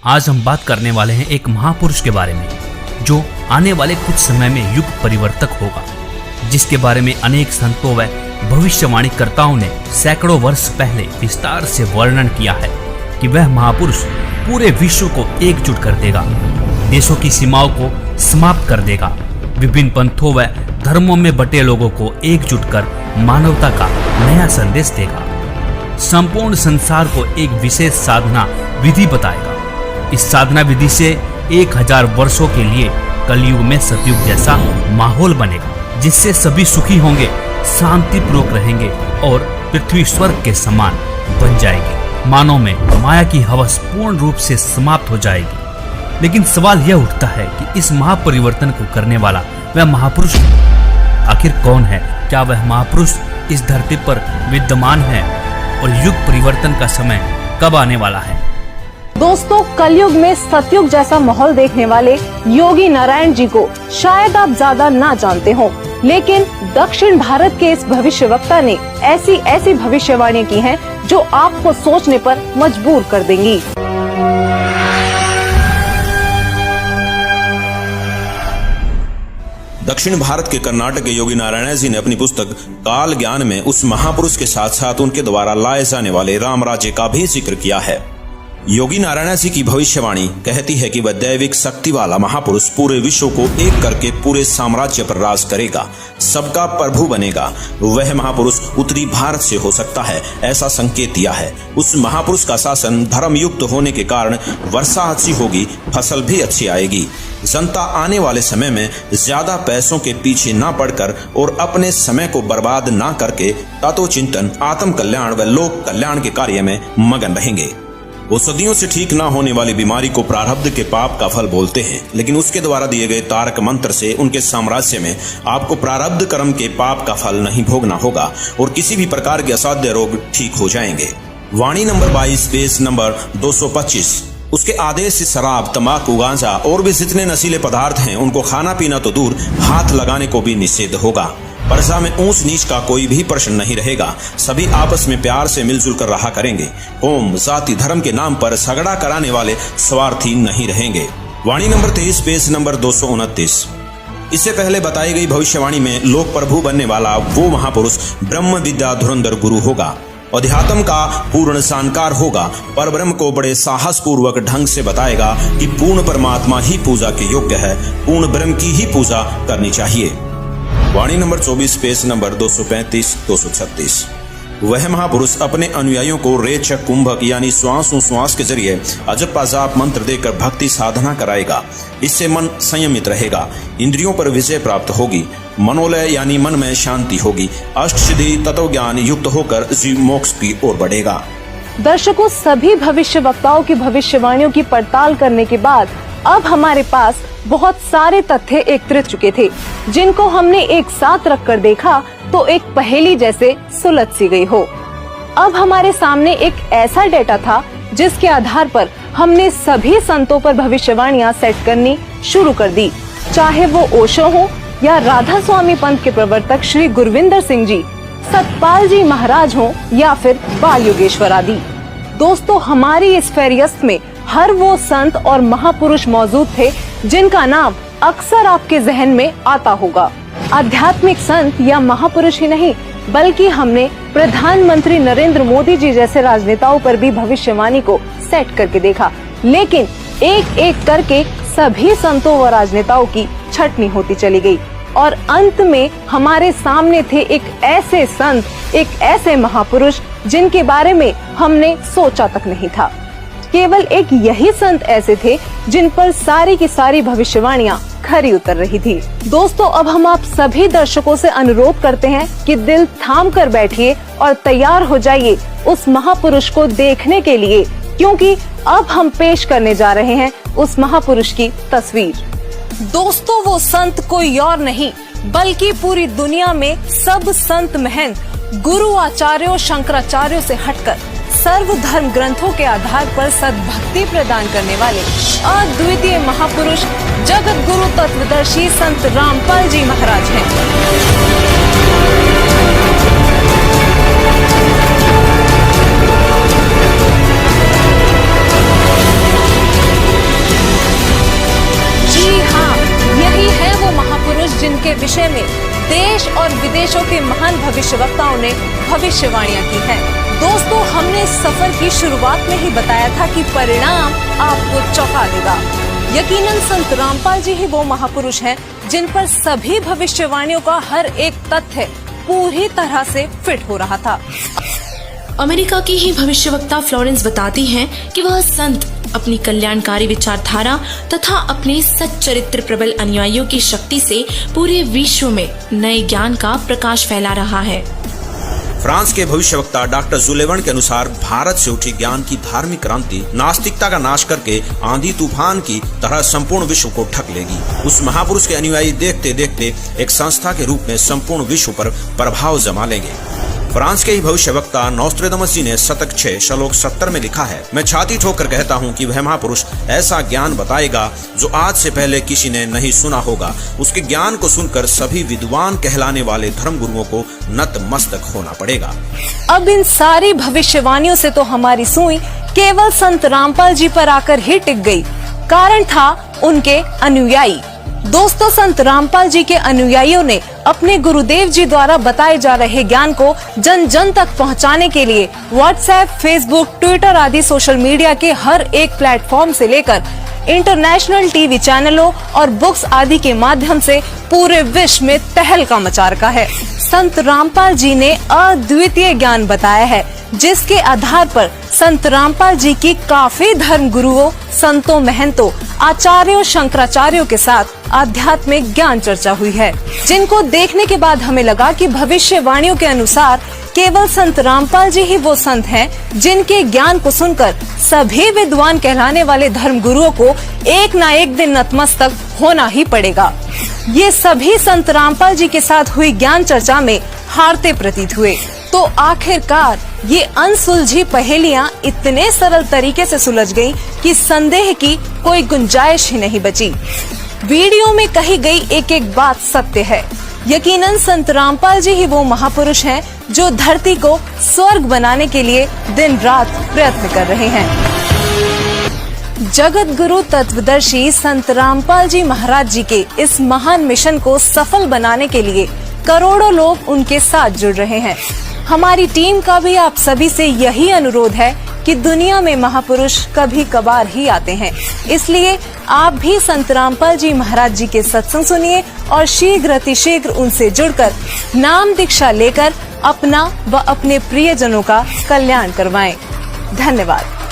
आज हम बात करने वाले हैं एक महापुरुष के बारे में जो आने वाले कुछ समय में युग परिवर्तक होगा, जिसके बारे में अनेक संतों व भविष्यवाणीकर्ताओं ने सैकड़ों वर्ष पहले विस्तार से वर्णन किया है कि वह महापुरुष पूरे विश्व को एकजुट कर देगा, देशों की सीमाओं को समाप्त कर देगा, विभिन्न पंथों व धर्मों में बटे लोगों को एकजुट कर मानवता का नया संदेश देगा, संपूर्ण संसार को एक विशेष साधना विधि बताएगा। इस साधना विधि से 1000 वर्षों के लिए कलयुग में सतयुग जैसा माहौल बनेगा, जिससे सभी सुखी होंगे, शांतिपूर्वक रहेंगे और पृथ्वी स्वर्ग के समान बन जाएगी। मानव में माया की हवस पूर्ण रूप से समाप्त हो जाएगी। लेकिन सवाल यह उठता है कि इस महापरिवर्तन को करने वाला वह महापुरुष आखिर कौन है? क्या वह महापुरुष इस धरती पर विद्यमान है और युग परिवर्तन का समय कब आने वाला है? दोस्तों, कलयुग में सतयुग जैसा माहौल देखने वाले योगी नारायण जी को शायद आप ज्यादा ना जानते हो, लेकिन दक्षिण भारत के इस भविष्यवक्ता ने ऐसी भविष्यवाणी की हैं जो आपको सोचने पर मजबूर कर देंगी। दक्षिण भारत के कर्नाटक के योगी नारायण जी ने अपनी पुस्तक काल ज्ञान में उस महापुरुष के साथ साथ उनके द्वारा लाए जाने वाले राम राज्य का भी जिक्र किया है। योगी नारायण जी की भविष्यवाणी कहती है कि वह दैविक शक्ति वाला महापुरुष पूरे विश्व को एक करके पूरे साम्राज्य पर राज करेगा, सबका प्रभु बनेगा। वह महापुरुष उत्तरी भारत से हो सकता है, ऐसा संकेत दिया है। उस महापुरुष का शासन धर्म युक्त होने के कारण वर्षा अच्छी होगी, फसल भी अच्छी आएगी। जनता आने वाले समय में ज्यादा पैसों के पीछे ना पड़कर और अपने समय को बर्बाद ना करके तत्व चिंतन, आत्म कल्याण व लोक कल्याण के कार्य में मगन रहेंगे। वो सदियों से ठीक ना होने वाली बीमारी को प्रारब्ध के पाप का फल बोलते हैं, लेकिन उसके द्वारा दिए गए तारक मंत्र से उनके साम्राज्य में आपको प्रारब्ध कर्म के पाप का फल नहीं भोगना होगा और किसी भी प्रकार के असाध्य रोग ठीक हो जाएंगे। वाणी नंबर 22 पेज नंबर 225। उसके आदेश से शराब, तंबाकू, गांजा और भी जितने नशीले पदार्थ हैं उनको खाना पीना तो दूर, हाथ लगाने को भी निषेध होगा। प्रजा में ऊंच नीच का कोई भी प्रश्न नहीं रहेगा। सभी आपस में प्यार से मिलजुल कर रहा करेंगे। कौम, जाति, धर्म के नाम पर झगड़ा कराने वाले स्वार्थी नहीं रहेंगे। वाणी नंबर 23 पेज नंबर 229। इससे पहले बताई गई भविष्यवाणी में लोक प्रभु बनने वाला वो महापुरुष ब्रह्म विद्या धुरंधर गुरु होगा, अध्यात्म का पूर्ण जानकार होगा, पर ब्रह्म को बड़े साहस पूर्वक ढंग से बताएगा कि पूर्ण परमात्मा ही पूजा के योग्य है, पूर्ण ब्रह्म की ही पूजा करनी चाहिए। वाणी नंबर 24 पेज नंबर 235-236। वह महापुरुष अपने अनुयायियों को रेचक कुंभक यानी श्वास के जरिए अजप जाप मंत्र देकर भक्ति साधना कराएगा। इससे मन संयमित रहेगा, इंद्रियों पर विजय प्राप्त होगी, मनोलय यानी मन में शांति होगी, अष्ट सिद्धि तत्व ज्ञान युक्त होकर जीव मोक्ष की ओर बढ़ेगा। दर्शकों, सभी भविष्यवक्ताओं की भविष्यवाणियों की पड़ताल करने के बाद अब हमारे पास बहुत सारे तथ्य एकत्रित चुके थे, जिनको हमने एक साथ रखकर देखा तो एक पहेली जैसे सुलझ सी गई हो। अब हमारे सामने एक ऐसा डेटा था जिसके आधार पर हमने सभी संतों पर भविष्यवाणियां सेट करनी शुरू कर दी, चाहे वो ओशो हो या राधा स्वामी पंथ के प्रवर्तक श्री गुरविंदर सिंह जी, सतपाल जी महाराज हो या फिर बाल योगेश्वर आदि। दोस्तों, हमारी इस फेरियस्त में हर वो संत और महापुरुष मौजूद थे जिनका नाम अक्सर आपके जहन में आता होगा। आध्यात्मिक संत या महापुरुष ही नहीं, बल्कि हमने प्रधानमंत्री नरेंद्र मोदी जी जैसे राजनेताओं पर भी भविष्यवाणी को सेट करके देखा, लेकिन एक एक करके सभी संतों व राजनेताओं की छटनी होती चली गई और अंत में हमारे सामने थे एक ऐसे संत, एक ऐसे महापुरुष जिनके बारे में हमने सोचा तक नहीं था। केवल एक यही संत ऐसे थे जिन पर सारी की सारी भविष्यवाणियां खरी उतर रही थी। दोस्तों, अब हम आप सभी दर्शकों से अनुरोध करते हैं कि दिल थाम कर बैठिए और तैयार हो जाइए उस महापुरुष को देखने के लिए, क्योंकि अब हम पेश करने जा रहे हैं उस महापुरुष की तस्वीर। दोस्तों, वो संत कोई और नहीं बल्कि पूरी दुनिया में सब संत महंत गुरु आचार्यों शंकराचार्यों से हटकर सर्व धर्म ग्रंथों के आधार पर सद्भक्ति प्रदान करने वाले अद्वितीय महापुरुष जगत गुरु तत्वदर्शी संत रामपाल जी महाराज हैं। विषय में देश और विदेशों के महान भविष्यवक्ताओं ने भविष्यवाणियां की हैं। दोस्तों, हमने इस सफर की शुरुआत में ही बताया था कि परिणाम आपको चौंका देगा। यकीनन संत रामपाल जी ही वो महापुरुष हैं जिन पर सभी भविष्यवाणियों का हर एक तथ्य पूरी तरह से फिट हो रहा था। अमेरिका की ही भविष्यवक्ता फ्लोरेंस बताती हैं कि वह संत अपनी कल्याणकारी विचारधारा तथा अपने सच्चरित्र प्रबल अनुयायियों की शक्ति से पूरे विश्व में नए ज्ञान का प्रकाश फैला रहा है। फ्रांस के भविष्यवक्ता डॉक्टर जुलेवन के अनुसार भारत से उठी ज्ञान की धार्मिक क्रांति नास्तिकता का नाश करके आंधी तूफान की तरह संपूर्ण विश्व को ढक लेगी। उस महापुरुष के अनुयायी देखते देखते एक संस्था के रूप में संपूर्ण विश्व पर प्रभाव जमा लेंगे। फ्रांस के ही भविष्यवक्ता नोस्ट्रेदामस जी ने शतक 6 श्लोक 70 में लिखा है, मैं छाती ठोकर कहता हूँ कि वह महापुरुष ऐसा ज्ञान बताएगा जो आज से पहले किसी ने नहीं सुना होगा। उसके ज्ञान को सुनकर सभी विद्वान कहलाने वाले धर्मगुरुओं को नतमस्तक होना पड़ेगा। अब इन सारी भविष्यवाणियों से तो हमारी सुई केवल संत रामपाल जी पर आकर ही टिक गई। कारण था उनके अनुयायी। दोस्तों, संत रामपाल जी के अनुयायियों ने अपने गुरुदेव जी द्वारा बताए जा रहे ज्ञान को जन जन तक पहुंचाने के लिए व्हाट्सएप, फेसबुक, ट्विटर आदि सोशल मीडिया के हर एक प्लेटफॉर्म से लेकर इंटरनेशनल टीवी चैनलों और बुक्स आदि के माध्यम से पूरे विश्व में तहलका मचा रखा है। संत रामपाल जी ने अद्वितीय ज्ञान बताया है, जिसके आधार पर संत रामपाल जी की काफी धर्म गुरुओं, संतों, महंतों, आचार्यों, शंकराचार्यों के साथ आध्यात्मिक ज्ञान चर्चा हुई है, जिनको देखने के बाद हमें लगा कि भविष्यवाणियों के अनुसार केवल संत रामपाल जी ही वो संत हैं जिनके ज्ञान को सुनकर सभी विद्वान कहलाने वाले धर्म गुरुओं को एक न एक दिन नतमस्तक होना ही पड़ेगा। ये सभी संत रामपाल जी के साथ हुई ज्ञान चर्चा में हारते प्रतीत हुए। तो आखिरकार ये अनसुलझी पहेलियां इतने सरल तरीके से सुलझ गईं कि संदेह की कोई गुंजाइश ही नहीं बची। वीडियो में कही गई एक एक बात सत्य है। यकीनन संत रामपाल जी ही वो महापुरुष हैं जो धरती को स्वर्ग बनाने के लिए दिन रात प्रयत्न कर रहे हैं। जगत गुरु तत्वदर्शी संत रामपाल जी महाराज जी के इस महान मिशन को सफल बनाने के लिए करोड़ों लोग उनके साथ जुड़ रहे हैं। हमारी टीम का भी आप सभी से यही अनुरोध है कि दुनिया में महापुरुष कभी कभार ही आते हैं, इसलिए आप भी संत रामपाल जी महाराज जी के सत्संग सुनिए और शीघ्र अतिशीघ्र उनसे जुड़कर नाम दीक्षा लेकर अपना व अपने प्रियजनों का कल्याण करवाएं। धन्यवाद।